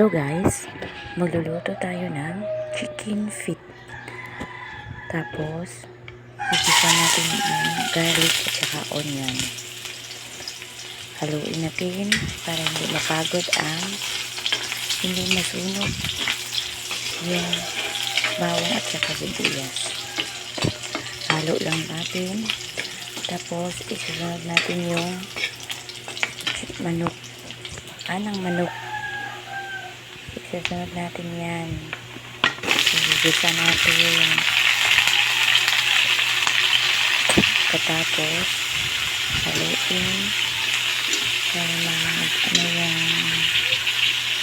Hello guys, magluluto tayo ng chicken feet. Tapos, igisa natin ang garlic at saka onion. Haluin natin para hindi mapagod hindi masunog yung bawang at saka sibuyas. Halo lang natin. Tapos, isunod natin yung manok. Manok. Isasunod natin yan. Igisa natin. Katapos, haluin. Para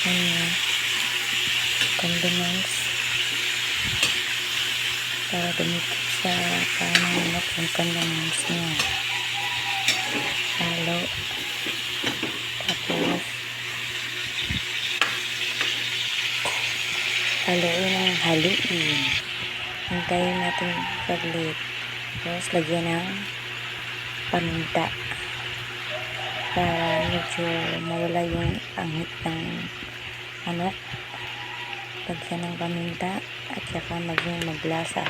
yung condiments. Para dumikit sa manok yung condiments niya. Halo. Tapos, haluin. Hintayin natin saglit. Tapos, lagyan ng paminta. Para medyo mawala yung angit ng manok. Lagyan ng paminta at saka maging maglasa.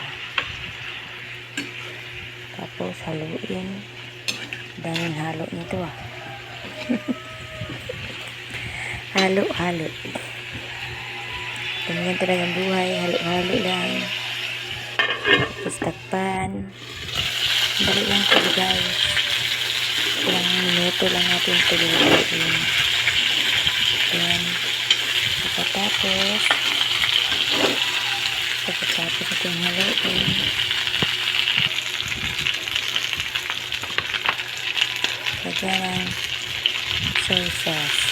Tapos, haluin. Daming halo nito Halo. Ganyan talaga ang buhay. Halo lang. Tapos takpan. Dali lang ito guys. Ilang minuto lang natin tulutin. Then, pagkatapos natin haluin. Lagyan ng soy sauce.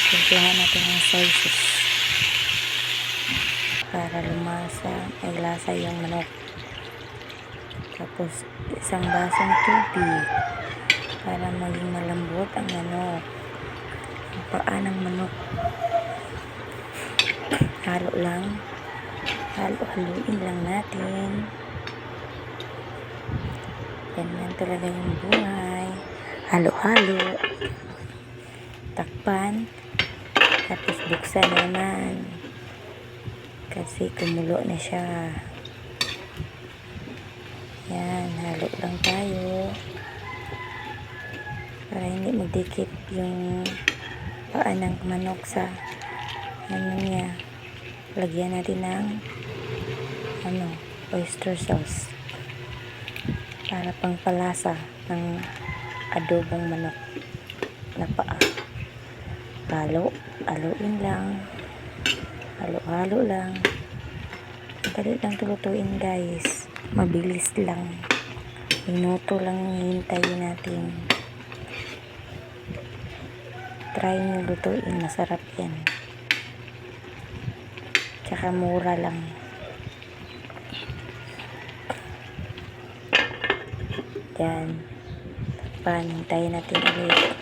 Simplahan natin ng soy sauce para lasa yung manok. Tapos isang basong tubig para maging malambot ang manok, ang paa ng manok. Haluin lang natin. Ganyan talaga yung buhay. Halo. Takpan. Tapos buksan naman. Kasi kumulo na siya. Yan. Halo lang tayo. Para hindi magdikit yung paa ng manok sa niya. Lagyan natin ng oyster sauce. Para pangpalasa ng adobong manok na paa. Haluin lang. Halo lang. Dali lang tulutuin guys. Mabilis lang. Minuto lang hintayin natin. Try nyo lutuin. Masarap yan. Tsaka mura lang. Yan. Hintayin natin ulit.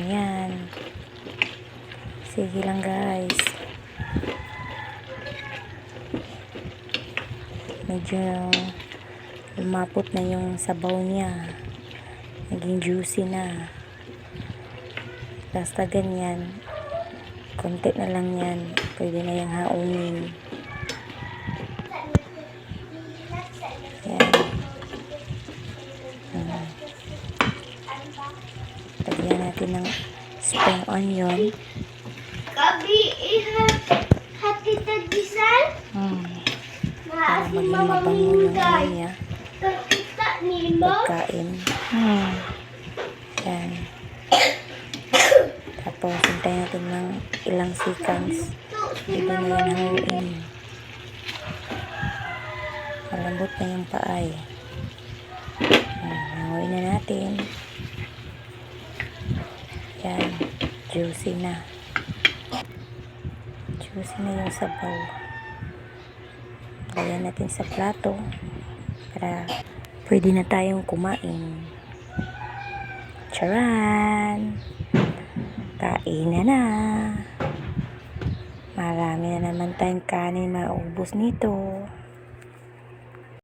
Yan. Sige lang guys. Medyo lumapot na yung sabaw niya. Naging juicy na. Basta ganyan. Konti na lang yan. Pwede na yung haungin. Yan. Lagyan natin ng spring onion. Gabi hati tagisan. Para maging mabango yung niya. Pagkain. Yan. Tapos hintayin natin ng ilang seconds. Pwede na yan haluin. Malambot na yung paay. Haluin na natin. Yan. Juicy na yung sabaw. Lagyan natin sa plato para pwede na tayong kumain. Charan! Kain na. Marami na naman tayong kanin maubos nito.